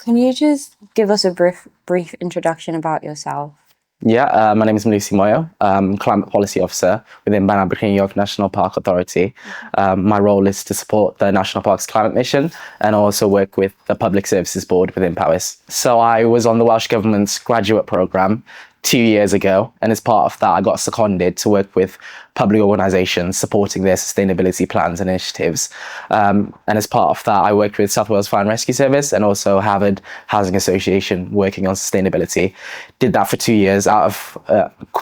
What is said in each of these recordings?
Can you just give us a brief introduction about yourself? Yeah, my name is Melusi Moyo. Climate Policy Officer within Banana York National Park Authority. My role is to support the National Park's climate mission and also work with the Public Services Board within Powys. So I was on the Welsh Government's graduate programme 2 years ago, and as part of that I got seconded to work with public organisations supporting their sustainability plans and initiatives. And as part of that I worked with South Wales Fire and Rescue Service and also Harvard Housing Association working on sustainability. Did that for 2 years out of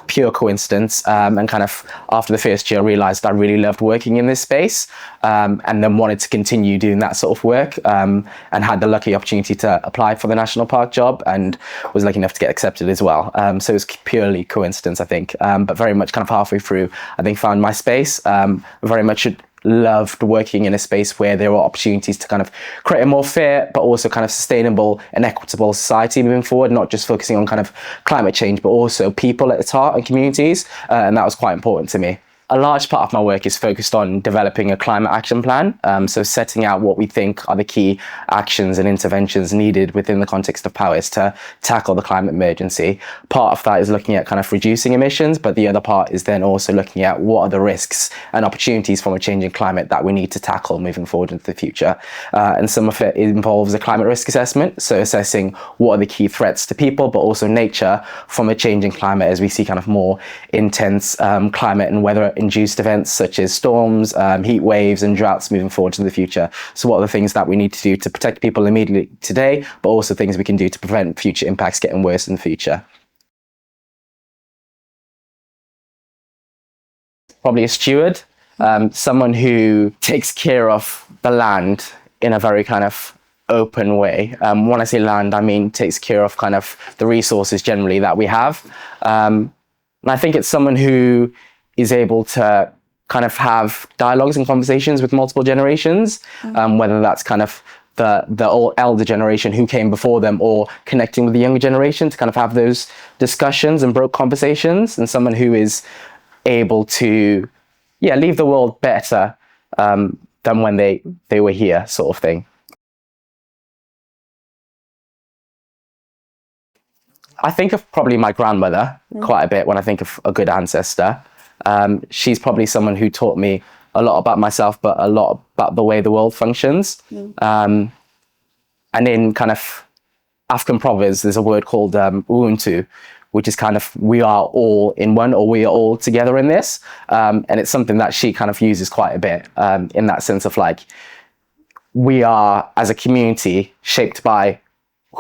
pure coincidence, and kind of after the first year I realised I really loved working in this space, and then wanted to continue doing that sort of work, and had the lucky opportunity to apply for the National Park job and was lucky enough to get accepted as well. So it was purely coincidence, I think, but very much kind of halfway through I think found my space. Very much loved working in a space where there were opportunities to kind of create a more fair but also kind of sustainable and equitable society moving forward, not just focusing on kind of climate change but also people at its heart and communities, and that was quite important to me. A large part of my work is focused on developing a climate action plan, so setting out what we think are the key actions and interventions needed within the context of Powys to tackle the climate emergency. Part of that is looking at kind of reducing emissions, but the other part is then also looking at what are the risks and opportunities from a changing climate that we need to tackle moving forward into the future. And some of it involves a climate risk assessment, so assessing what are the key threats to people but also nature from a changing climate as we see kind of more intense climate and weather induced events such as storms, heat waves and droughts moving forward to the future. So what are the things that we need to do to protect people immediately today, but also things we can do to prevent future impacts getting worse in the future? Probably a steward, someone who takes care of the land in a very kind of open way. When I say land, I mean takes care of kind of the resources generally that we have. And I think it's someone who is able to kind of have dialogues and conversations with multiple generations, whether that's kind of the old elder generation who came before them or connecting with the younger generation to kind of have those discussions and broke conversations, and someone who is able to leave the world better than when they were here, sort of thing. I think of probably my grandmother quite a bit when I think of a good ancestor. She's probably someone who taught me a lot about myself, but a lot about the way the world functions. And in kind of African proverbs, there's a word called Ubuntu, which is kind of we are all in one, or we are all together in this. And it's something that she kind of uses quite a bit, in that sense of like, we are as a community shaped by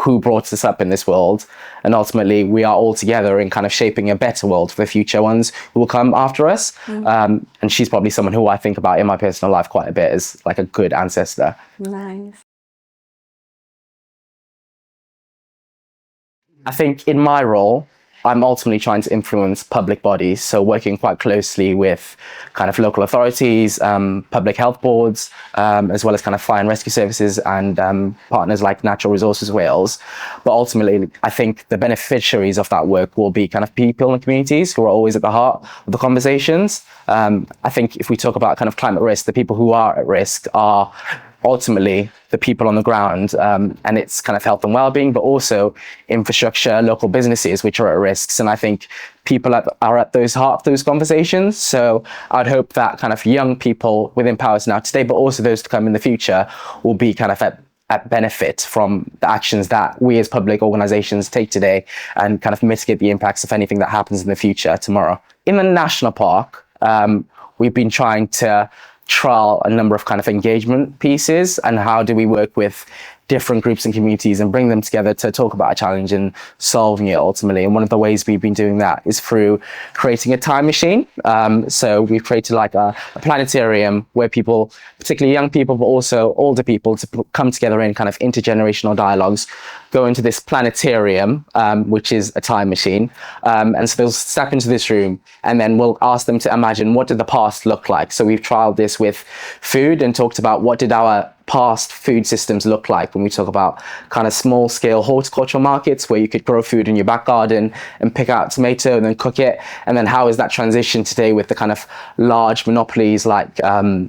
who brought us up in this world, and ultimately we are all together in kind of shaping a better world for the future ones who will come after us. And she's probably someone who I think about in my personal life quite a bit as like a good ancestor. Nice. I think in my role, I'm ultimately trying to influence public bodies, so working quite closely with kind of local authorities, public health boards, as well as kind of fire and rescue services and partners like Natural Resources Wales. But ultimately, I think the beneficiaries of that work will be kind of people and communities who are always at the heart of the conversations. I think if we talk about kind of climate risk, the people who are at risk are ultimately the people on the ground, and it's kind of health and well-being, but also infrastructure, local businesses which are at risks. And I think people are at those heart of those conversations. So I'd hope that kind of young people within Powys now today, but also those to come in the future, will be kind of at benefit from the actions that we as public organisations take today and kind of mitigate the impacts of anything that happens in the future tomorrow. In the national park, we've been trying to trial a number of kind of engagement pieces, and how do we work with different groups and communities and bring them together to talk about a challenge and solving it ultimately. And one of the ways we've been doing that is through creating a time machine. So we've created like a planetarium where people, particularly young people, but also older people, to come together in kind of intergenerational dialogues, go into this planetarium, which is a time machine. And so they'll step into this room and then we'll ask them to imagine what did the past look like. So we've trialed this with food and talked about what did our past food systems look like when we talk about kind of small scale horticultural markets where you could grow food in your back garden and pick out tomato and then cook it, and then how is that transition today with the kind of large monopolies like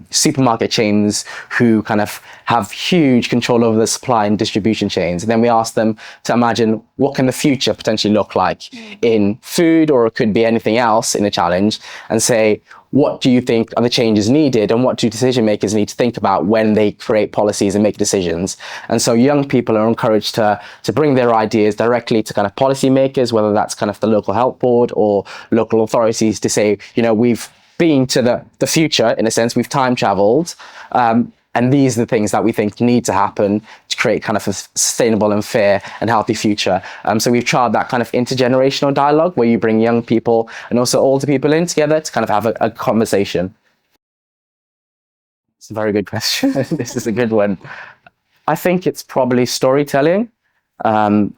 supermarket chains who kind of have huge control over the supply and distribution chains. And then we ask them to imagine what can the future potentially look like in food, or it could be anything else in a challenge, and say, what do you think are the changes needed, and what do decision makers need to think about when they create policies and make decisions? And so young people are encouraged to bring their ideas directly to kind of policy makers, whether that's kind of the local health board or local authorities, to say, you know, we've been to the future, in a sense, we've time traveled, and these are the things that we think need to happen to create kind of a sustainable and fair and healthy future. So we've tried that kind of intergenerational dialogue where you bring young people and also older people in together to kind of have a conversation. It's a very good question. This is a good one. I think it's probably storytelling. I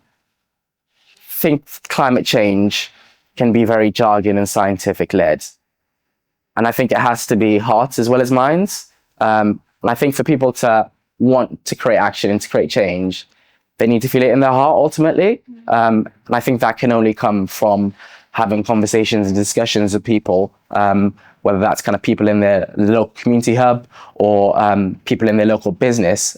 think climate change can be very jargon and scientific led. And I think it has to be hearts as well as minds. And I think for people to want to create action and to create change, they need to feel it in their heart ultimately. And I think that can only come from having conversations and discussions with people, whether that's kind of people in their local community hub or people in their local business,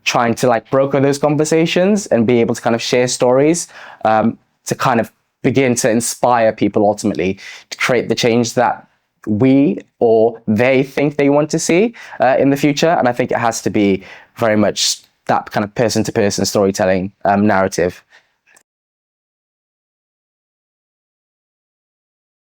trying to like broker those conversations and be able to kind of share stories to kind of begin to inspire people ultimately to create the change that we or they think they want to see in the future. And I think it has to be very much that kind of person-to-person storytelling narrative.